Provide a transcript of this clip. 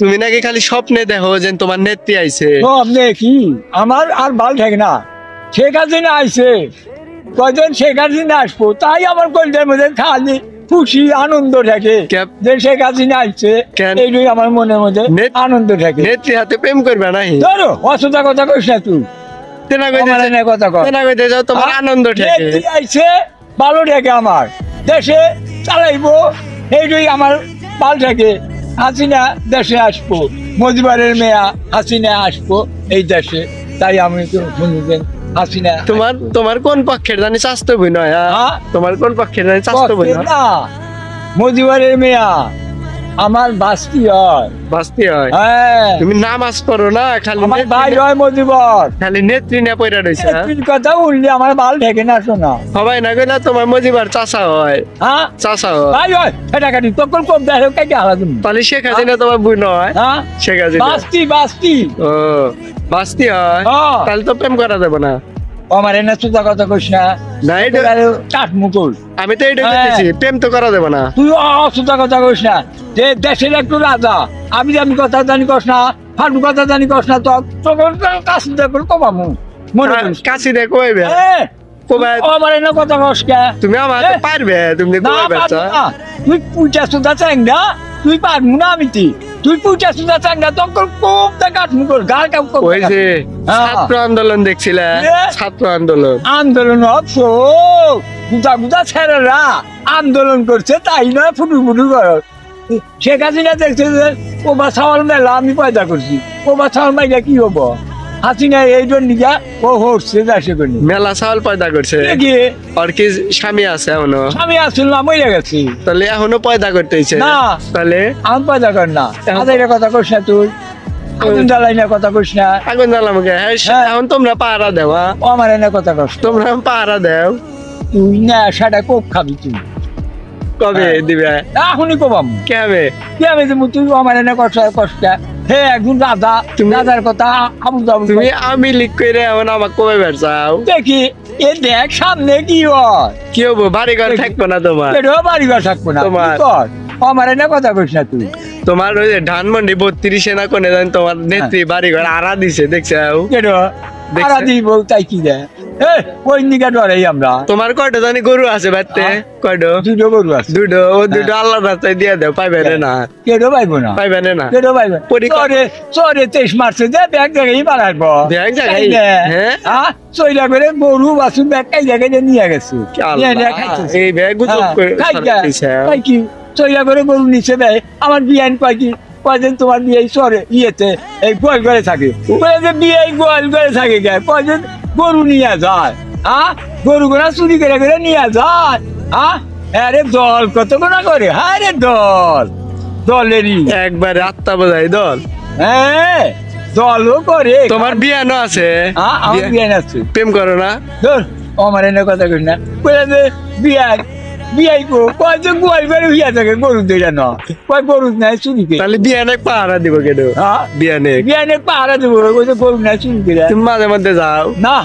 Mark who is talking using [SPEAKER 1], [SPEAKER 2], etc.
[SPEAKER 1] তুমি নাকি খালি স্বপ্নে দেখো যে তোমার নেত্রী আইছে।
[SPEAKER 2] আপনি কি আমার আর ভাল থাকে না। শেখ হাসিনা আইছে, কয়দিন শেখ হাসিনা আসবো, তাই আমার কলজের মধ্যে খালি খুশি আনন্দ থাকে যে শেখ হাসিনা আইছে, এইটাই আমার মনের মধ্যে আনন্দ থাকে।
[SPEAKER 1] নেত্রী হাতে প্রেম করবে নাই?
[SPEAKER 2] ধরো অসুতা কথা কইস না তুই, কথা কর,
[SPEAKER 1] তোমার আনন্দ থাকে।
[SPEAKER 2] আইছে ভালো থাকে, আমার দেশে চালাইবো, এইটাই আমার ভাল থাকে। হাসিনা দেশে আসবো, মজিবরের মেয়া হাসিনা আসবো এই দেশে, তাই আমি তো শুনবেন হাসিনা।
[SPEAKER 1] তোমার কোন পক্ষের জানি স্বাস্থ্য বই নয়? তোমার কোন পক্ষের জানি স্বাস্থ্য বই না?
[SPEAKER 2] মজিবরের মেয়া আমার বাস্তি হয়।
[SPEAKER 1] বাস্তি হয়?
[SPEAKER 2] হ্যাঁ।
[SPEAKER 1] তুমি নামাজ পড়ো না, খালি
[SPEAKER 2] আমার ভাই হয় মজিবর,
[SPEAKER 1] খালি নেত্রী না পয়রা রইছে।
[SPEAKER 2] নেত্রীর কথা উঠলে আমার ভাল থাকে না, শোনা
[SPEAKER 1] সবাই না কইলা তোমার মজিবর চাচা হয়।
[SPEAKER 2] হ্যাঁ
[SPEAKER 1] চাচা হয়,
[SPEAKER 2] ভাই হয়, এটা কাটি তখন কম দেয় কাটি আলাদা।
[SPEAKER 1] তাহলে শেখ হাসিনা তোমার বই নয়?
[SPEAKER 2] হ্যাঁ
[SPEAKER 1] শেখ হাসিনা
[SPEAKER 2] বাস্তি, বাস্তি।
[SPEAKER 1] ও বাস্তি হয়, তাহলে তো প্রেম করা যাবে না।
[SPEAKER 2] আমার এনে সুতা কথা কইস না,
[SPEAKER 1] না এটা
[SPEAKER 2] চাট মুকুল,
[SPEAKER 1] আমি তো এইটা বলতেছি, প্রেম তো করা যাবে না।
[SPEAKER 2] তুই অসুতা কথা কইস না, যে দেশের একটু রাজা আমি কথা জানি কস না, ফালতু কথা জানি কস না, তখন কাশি দেখুন কমামু মনে করিস
[SPEAKER 1] কাশি দে কইবে
[SPEAKER 2] আমার এনে কথা কস কে?
[SPEAKER 1] তুমি আমার পারবে, তুমি
[SPEAKER 2] তুই পূজা সুতা চাই না, তুই পারবো না, আমি তুই পূজা সুতা চাই না, তখন খুব কাঠ মুকুল গার কাম
[SPEAKER 1] কইছে। ছাত্র আন্দোলন দেখছিলে? ছাত্র আন্দোলন
[SPEAKER 2] আন্দোলন গুজা গুজা ছেলেরা আন্দোলন করছে, তাই নয় ফুটু ফুটু কর। শেখ হাসিনা দেখছে যে ওবা ছাওয়াল মেলা আমি পয়দা করছি, ওবা ছাওয়াল মাইলা কি হবো? হাসিনা এই জন্য ও হচ্ছে দেশে
[SPEAKER 1] মেলা চাউল পয়দা করছে। আর কি স্বামী আছে এখনো?
[SPEAKER 2] স্বামী আসছিল না, মরে গেছি।
[SPEAKER 1] তাহলে এখনো পয়দা করতেছে
[SPEAKER 2] না?
[SPEAKER 1] তাহলে
[SPEAKER 2] আমি পয়দা কর না, কথা কইস না তুই, আগুন জ্বালাই না কথা কইস না।
[SPEAKER 1] আগুন জ্বালামকে এখন তোমরা পাহারা দেওয়া,
[SPEAKER 2] আমার এনে কথা কস,
[SPEAKER 1] তোমরা পাহারা দেও।
[SPEAKER 2] তুই না সেটা কোপ খাবি তুই,
[SPEAKER 1] কবে দিবে?
[SPEAKER 2] এখনই কবাম
[SPEAKER 1] কেবে
[SPEAKER 2] কেবে দেবো, তুই আমার এনে কষ্ট। হে একজন দাদা, তুমি দাদার কথা আবু যাবো,
[SPEAKER 1] তুমি আমি লিখ করে এখন আমাকে কবে বের চাও?
[SPEAKER 2] দেখি এ দেখ সামনে কি হয়,
[SPEAKER 1] কি হবো? বাড়ি ঘর থাকবো না তোমার?
[SPEAKER 2] বাড়ি ঘর থাকবো না তোমার, আমার এনে কথা কইস না তুই।
[SPEAKER 1] তোমার ওই যে ধানমন্ডি 32 না কোনে জানি তোমার নেত্রী বাড়ি ঘর আড়া দিছে, দেখছাও?
[SPEAKER 2] আড়া দিব তাই কি দেয় ওই নিকা ডরাই আমরা।
[SPEAKER 1] তোমার কয়টা জানি গরু আছে বাড়তে? কয়টা?
[SPEAKER 2] দুটো গরু আছে।
[SPEAKER 1] দুটো? ও দুটো আল্লাহ রাস্তায় দিয়ে দাও, পাইবে না?
[SPEAKER 2] কেউ পাইবো না,
[SPEAKER 1] পাইবে না,
[SPEAKER 2] কেউ পাইবে। চরে 23 মার্চে যে ব্যাগ জায়গায় বাড়াবো,
[SPEAKER 1] ব্যাগ জায়গায় হ্যাঁ
[SPEAKER 2] চইলা করে গরু বাছুর ব্যাগ কাই জায়গায় নিয়ে গেছে,
[SPEAKER 1] এই ব্যাগ গুজব করে
[SPEAKER 2] খাই কি চইলা করে গরু নিচে দেয়। আমার বিয়ান কয় কি কয়দিন তোমার বিয়ে চরে ইয়েতে এই গোয়াল ঘরে থাকে, বিয়ে গোয়াল ঘরে থাকে, কয়দিন গরু নিয়ে যায়, গরু গোনা চুরি করে করে নিয়ে যায়। আরে দল কত গোনা করে, আরে দলেরই
[SPEAKER 1] একবারে আত্মা বোঝাই দল।
[SPEAKER 2] হ্যাঁ দলও করে।
[SPEAKER 1] তোমার বিয়ানো আছে?
[SPEAKER 2] আমার বিয়ান আছে।
[SPEAKER 1] প্রেম করো না?
[SPEAKER 2] ধর আমার এনে কথা কই না, বিয়ার বিয়াই গো কয়জন গোয়াল ঘরে হইয়া থাকে, গরু দুইটা না কয় গরু নাই চুরি করে।
[SPEAKER 1] তাহলে বিয়ানে পাহারা দিব কেন? বিয়ানে
[SPEAKER 2] পাহারা দিব, গরু নাই চুরি করে।
[SPEAKER 1] তুমি মাঝে মধ্যে যাও
[SPEAKER 2] না?